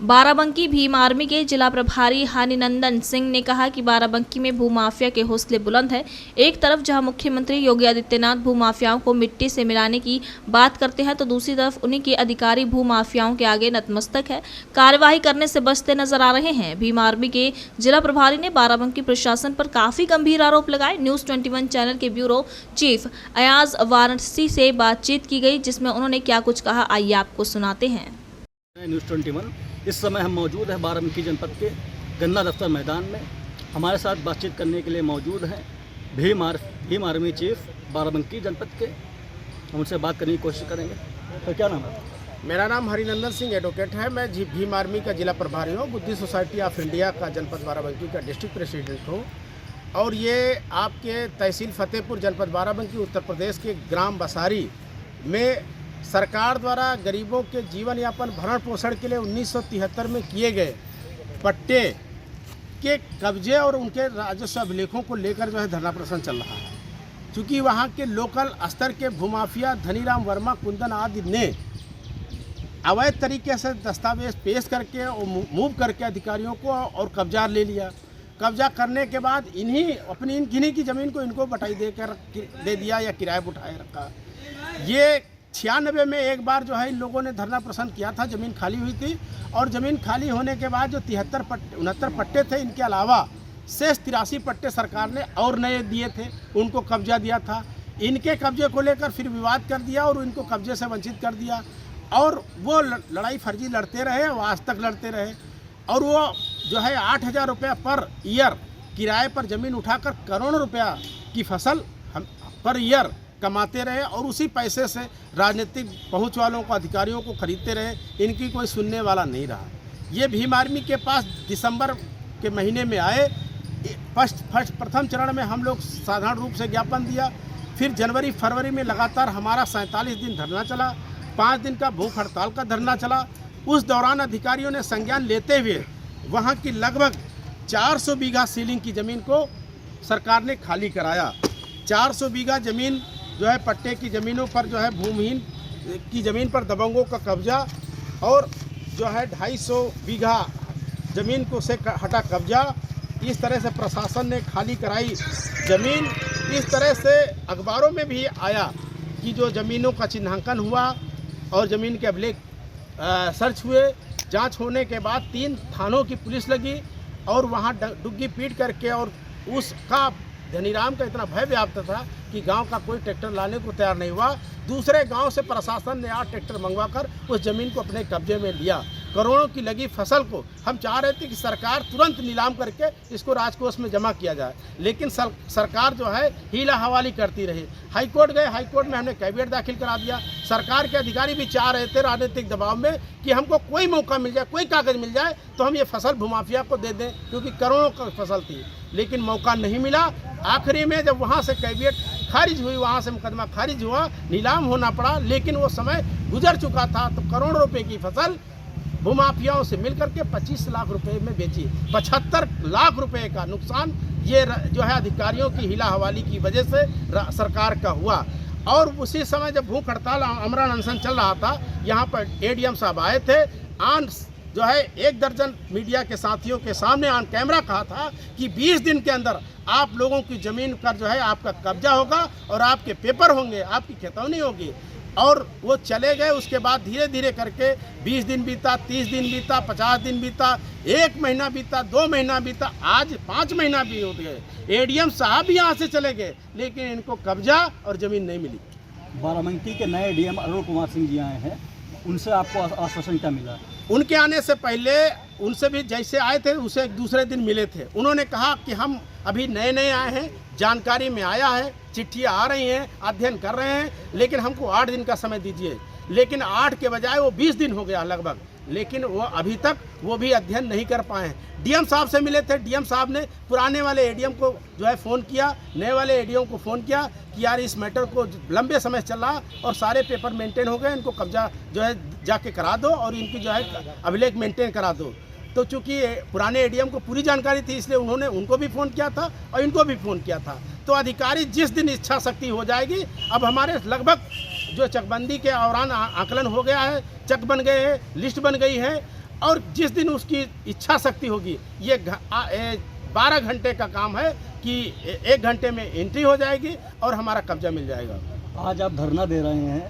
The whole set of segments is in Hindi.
बाराबंकी भीम आर्मी के जिला प्रभारी हरिनंदन सिंह ने कहा कि बाराबंकी में भूमाफिया के हौसले बुलंद है। एक तरफ जहां मुख्यमंत्री योगी आदित्यनाथ भूमाफियाओं को मिट्टी से मिलाने की बात करते हैं, तो दूसरी तरफ उन्हीं के अधिकारी भूमाफियाओं के आगे नतमस्तक है, कार्यवाही करने से बचते नजर आ रहे हैं। भीम आर्मी के जिला प्रभारी ने बाराबंकी प्रशासन पर काफी गंभीर आरोप लगाए। न्यूज 21 चैनल के ब्यूरो चीफ अयाज वाराणसी से बातचीत की गई, जिसमें उन्होंने क्या कुछ कहा, आइए आपको सुनाते हैं। न्यूज़ 21 इस समय हम मौजूद हैं बाराबंकी जनपद के गन्ना दफ्तर मैदान में। हमारे साथ बातचीत करने के लिए मौजूद हैं भीम आर्मी चीफ बाराबंकी जनपद के। हम उनसे बात करने की कोशिश करेंगे। तो क्या नाम है? मेरा नाम हरिनंदन सिंह एडवोकेट है। मैं भीम आर्मी का जिला प्रभारी हूँ। बुद्धिस्ट सोसाइटी ऑफ इंडिया का जनपद बाराबंकी का डिस्ट्रिक्ट प्रेसिडेंट हूँ। और ये आपके तहसील फतेहपुर जनपद बाराबंकी उत्तर प्रदेश के ग्राम बसारी में सरकार द्वारा गरीबों के जीवन यापन भरण पोषण के लिए 1973 में किए गए पट्टे के कब्जे और उनके राजस्व अभिलेखों को लेकर जो है धरना प्रदर्शन चल रहा है। क्योंकि वहाँ के लोकल स्तर के भूमाफिया धनीराम वर्मा, कुंदन आदि ने अवैध तरीके से दस्तावेज पेश करके और मूव करके अधिकारियों को और कब्जा ले लिया। कब्जा करने के बाद किन्हीं की ज़मीन को इनको बटाई दे दिया या किराए पर उठाए रखा। ये 96 में एक बार जो है इन लोगों ने धरना प्रदर्शन किया था। ज़मीन खाली हुई थी और ज़मीन खाली होने के बाद जो 69 पट्टे थे, इनके अलावा शेष 83 पट्टे सरकार ने और नए दिए थे, उनको कब्जा दिया था। इनके कब्जे को लेकर फिर विवाद कर दिया और इनको कब्जे से वंचित कर दिया और वो लड़ाई फर्जी लड़ते रहे, वो आज तक लड़ते रहे। और वो जो है 8,000 रुपया पर ईयर किराए पर ज़मीन उठाकर करोड़ों रुपया की फसल पर ईयर कमाते रहे और उसी पैसे से राजनीतिक पहुंच वालों को, अधिकारियों को खरीदते रहे। इनकी कोई सुनने वाला नहीं रहा। ये भीम आर्मी के पास दिसंबर के महीने में आए। प्रथम चरण में हम लोग साधारण रूप से ज्ञापन दिया। फिर जनवरी फरवरी में लगातार हमारा 47 दिन धरना चला, 5 दिन का भूख हड़ताल का धरना चला। उस दौरान अधिकारियों ने संज्ञान लेते हुए वहाँ की लगभग 400 बीघा सीलिंग की ज़मीन को सरकार ने खाली कराया। 400 बीघा ज़मीन जो है पट्टे की ज़मीनों पर जो है भूमिहीन की ज़मीन पर दबंगों का कब्जा और जो है 250 बीघा ज़मीन को से हटा कब्जा। इस तरह से प्रशासन ने खाली कराई ज़मीन। इस तरह से अखबारों में भी आया कि जो ज़मीनों का चिन्हांकन हुआ और ज़मीन के अभिलेख सर्च हुए। जांच होने के बाद 3 थानों की पुलिस लगी और वहां डुग्गी पीट करके, और उसका धनीराम का इतना भय व्याप्त था कि गांव का कोई ट्रैक्टर लाने को तैयार नहीं हुआ। दूसरे गांव से प्रशासन ने 8 ट्रैक्टर मंगवाकर उस ज़मीन को अपने कब्जे में लिया। करोड़ों की लगी फसल को हम चाह रहे थे कि सरकार तुरंत नीलाम करके इसको राजकोष में जमा किया जाए, लेकिन सरकार जो है हीला हवाली करती रही। हाईकोर्ट गए, हाईकोर्ट में हमने कैविएट दाखिल करा दिया। सरकार के अधिकारी भी चाह रहे थे राजनीतिक दबाव में कि हमको कोई मौका मिल जाए, कोई कागज़ मिल जाए तो हम ये फसल भूमाफिया को दे दें, क्योंकि करोड़ों का फसल थी। लेकिन मौका नहीं मिला। आखिरी में जब वहाँ से कैविएट खारिज हुई, वहाँ से मुकदमा खारिज हुआ, नीलाम होना पड़ा, लेकिन वो समय गुजर चुका था। तो करोड़ों रुपए की फसल भूमाफियाओं से मिलकर के 25 लाख रुपए में बेची। 75 लाख रुपए का नुकसान ये जो है अधिकारियों की हिला हवाली की वजह से सरकार का हुआ। और उसी समय जब भूख हड़ताल अमरण अनशन चल रहा था, यहाँ पर एडीएम साहब आए थे। जो है 1 दर्जन मीडिया के साथियों के सामने ऑन कैमरा कहा था कि 20 दिन के अंदर आप लोगों की ज़मीन पर जो है आपका कब्जा होगा और आपके पेपर होंगे, आपकी खतौनी होगी। और वो चले गए। उसके बाद धीरे धीरे करके 20 दिन बीता, 30 दिन बीता, 50 दिन बीता, 1 महीना बीता, 2 महीना बीता, आज 5 महीना भी हो गए। एडीएम साहब भी यहाँ से चले गए, लेकिन इनको कब्जा और ज़मीन नहीं मिली। बाराबंकी के नए डीएम अरुण कुमार सिंह जी आए हैं, उनसे आपको आश्वासन क्या मिला? उनके आने से पहले उनसे भी जैसे आए थे उसे दूसरे दिन मिले थे। उन्होंने कहा कि हम अभी नए नए आए हैं, जानकारी में आया है, चिट्ठियाँ आ रही हैं, अध्ययन कर रहे हैं, लेकिन हमको 8 दिन का समय दीजिए। लेकिन 8 के बजाय वो 20 दिन हो गया लगभग, लेकिन वो अभी तक वो भी अध्ययन नहीं कर पाए हैं। डीएम साहब से मिले थे। डीएम साहब ने पुराने वाले एडीएम को जो है फ़ोन किया, नए वाले एडीएम को फ़ोन किया कि यार इस मैटर को लंबे समय चल रहा और सारे पेपर मेंटेन हो गए, इनको कब्जा जो है जाके करा दो और इनकी जो है अभिलेख मेंटेन करा दो। तो चूँकि पुराने एडीएम को पूरी जानकारी थी, इसलिए उन्होंने उनको भी फ़ोन किया था और इनको भी फ़ोन किया था। तो अधिकारी जिस दिन इच्छा शक्ति हो जाएगी, अब हमारे लगभग जो चकबंदी के दौरान आकलन हो गया है, चक बन गए हैं, लिस्ट बन गई है और जिस दिन उसकी इच्छा शक्ति होगी, ये 12 घंटे का काम है कि 1 घंटे में एंट्री हो जाएगी और हमारा कब्जा मिल जाएगा। आज आप धरना दे रहे हैं,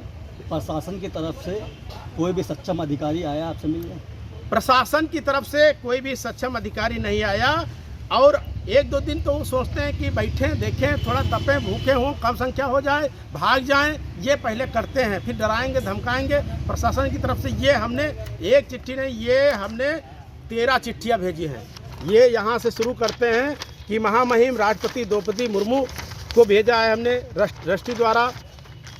प्रशासन की तरफ से कोई भी सक्षम अधिकारी आया आपसे मिलने? प्रशासन की तरफ से कोई भी सक्षम अधिकारी नहीं आया और 1-2 दिन तो वो सोचते हैं कि बैठें देखें, थोड़ा तपें भूखे हों, कम संख्या हो जाए, भाग जाएं, ये पहले करते हैं, फिर डराएंगे धमकाएंगे। प्रशासन की तरफ से ये हमने एक चिट्ठी नहीं, ये हमने 13 चिट्ठियाँ भेजी हैं। ये यहाँ से शुरू करते हैं कि महामहिम राष्ट्रपति द्रौपदी मुर्मू को भेजा है हमने राष्ट्रपति द्वारा।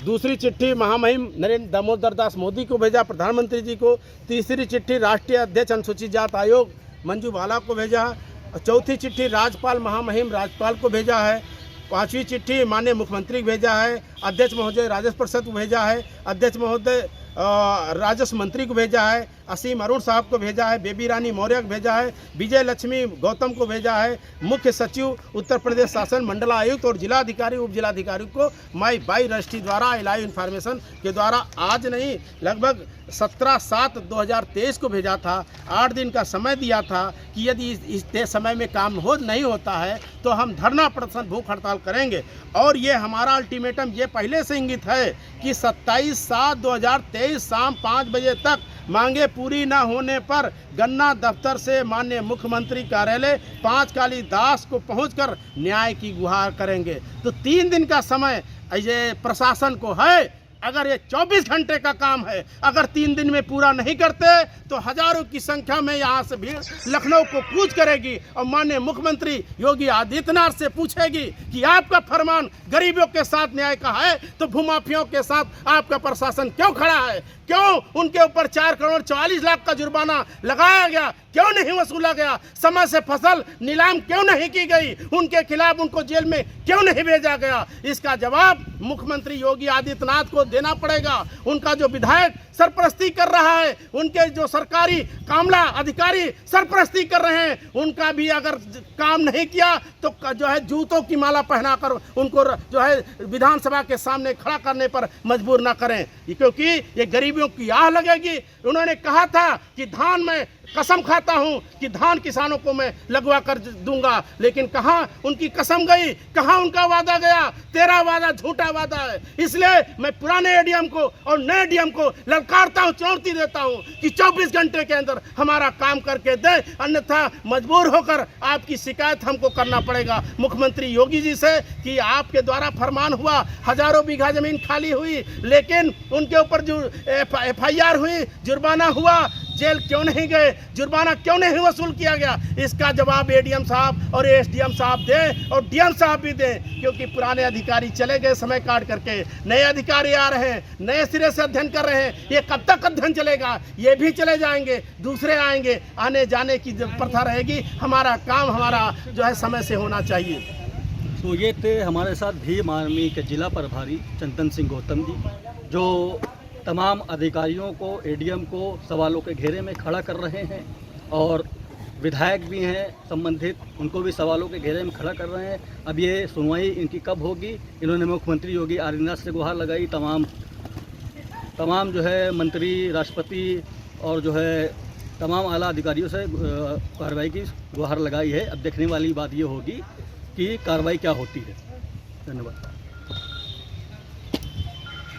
दूसरी चिट्ठी महामहिम नरेंद्र दामोदर दास मोदी को भेजा, प्रधानमंत्री जी को। तीसरी चिट्ठी राष्ट्रीय अध्यक्ष अनुसूचित जाति आयोग मंजू बाला को भेजा है। चौथी चिट्ठी राज्यपाल महामहिम राज्यपाल को भेजा है। 5वीं चिट्ठी माननीय मुख्यमंत्री को भेजा है। अध्यक्ष महोदय राजस्व परिषद को भेजा है। अध्यक्ष महोदय राजस्व मंत्री को भेजा है। असीम अरुण साहब को भेजा है। बेबी रानी मौर्य को भेजा है। विजय लक्ष्मी गौतम को भेजा है। मुख्य सचिव उत्तर प्रदेश शासन मंडलायुक्त और जिलाधिकारी उप जिलाधिकारी को माई बाई रजिस्ट्री द्वारा लाइव इन्फॉर्मेशन के द्वारा आज नहीं लगभग 17/7/2023 को भेजा था। 8 दिन का समय दिया था कि यदि इस समय में काम नहीं होता है तो हम धरना प्रदर्शन भूख हड़ताल करेंगे। और ये हमारा अल्टीमेटम ये पहले से इंगित है कि 27/7/2023 शाम 5 बजे तक मांगे पूरी न होने पर गन्ना दफ्तर से माननीय मुख्यमंत्री कार्यालय 5 कालीदास को पहुंचकर न्याय की गुहार करेंगे। तो 3 दिन का समय ये प्रशासन को है। अगर ये 24 घंटे का काम है, अगर 3 दिन में पूरा नहीं करते तो हजारों की संख्या में यहाँ से भीड़ लखनऊ को कूच करेगी और माननीय मुख्यमंत्री योगी आदित्यनाथ से पूछेगी कि आपका फरमान गरीबों के साथ न्याय का है तो भूमाफियों के साथ आपका प्रशासन क्यों खड़ा है? क्यों उनके ऊपर 4 करोड़ 44 लाख का जुर्माना लगाया गया? क्यों नहीं वसूला गया? समय से फसल नीलाम क्यों नहीं की गई? उनके खिलाफ उनको जेल में क्यों नहीं भेजा गया? इसका जवाब मुख्यमंत्री योगी आदित्यनाथ को देना पड़ेगा। उनका जो विधायक सरपरस्ती कर रहा है, उनके जो सरकारी कामला अधिकारी सरपरस्ती कर रहे हैं, उनका भी अगर काम नहीं किया तो जो है जूतों की माला पहनाकर उनको जो है विधानसभा के सामने खड़ा करने पर मजबूर ना करें, क्योंकि ये गरीबियों की आह लगेगी। उन्होंने कहा था कि धान में कसम खाता हूं कि धान किसानों को मैं लगवा कर दूंगा, लेकिन कहां उनकी कसम गई, कहां उनका वादा गया? तेरा वादा झूठा वादा है। इसलिए मैं पुराने एडीएम को और नए एडीएम को ललकारता हूं, चुनौती देता हूं कि 24 घंटे के अंदर हमारा काम करके दे, अन्यथा मजबूर होकर आपकी शिकायत हमको करना पड़ेगा मुख्यमंत्री योगी जी से कि आपके द्वारा फरमान हुआ, हजारों बीघा जमीन खाली हुई, लेकिन उनके ऊपर जो FIR हुई, जुर्माना हुआ, जेल क्यों नहीं गए? जुर्माना क्यों नहीं वसूल किया गया? इसका जवाब एडीएम साहब और एसडीएम साहब दें और डीएम साहब भी दें, क्योंकि पुराने अधिकारी चले गए समय काट करके, नए अधिकारी आ रहे हैं, नए सिरे से अध्ययन कर रहे हैं। ये कब तक अध्ययन चलेगा? ये भी चले जाएंगे, दूसरे आएंगे, आने जाने की प्रथा रहेगी। हमारा काम हमारा जो है समय से होना चाहिए। तो ये थे हमारे साथ भीम आर्मी के जिला प्रभारी चंदन सिंह गौतम जी, जो तमाम अधिकारियों को, एडीएम को सवालों के घेरे में खड़ा कर रहे हैं और विधायक भी हैं संबंधित, उनको भी सवालों के घेरे में खड़ा कर रहे हैं। अब ये सुनवाई इनकी कब होगी? इन्होंने मुख्यमंत्री योगी आदित्यनाथ से गुहार लगाई, तमाम जो है मंत्री, राष्ट्रपति और जो है तमाम आला अधिकारियों से कार्रवाई की गुहार लगाई है। अब देखने वाली बात ये होगी कि कार्रवाई क्या होती है। धन्यवाद।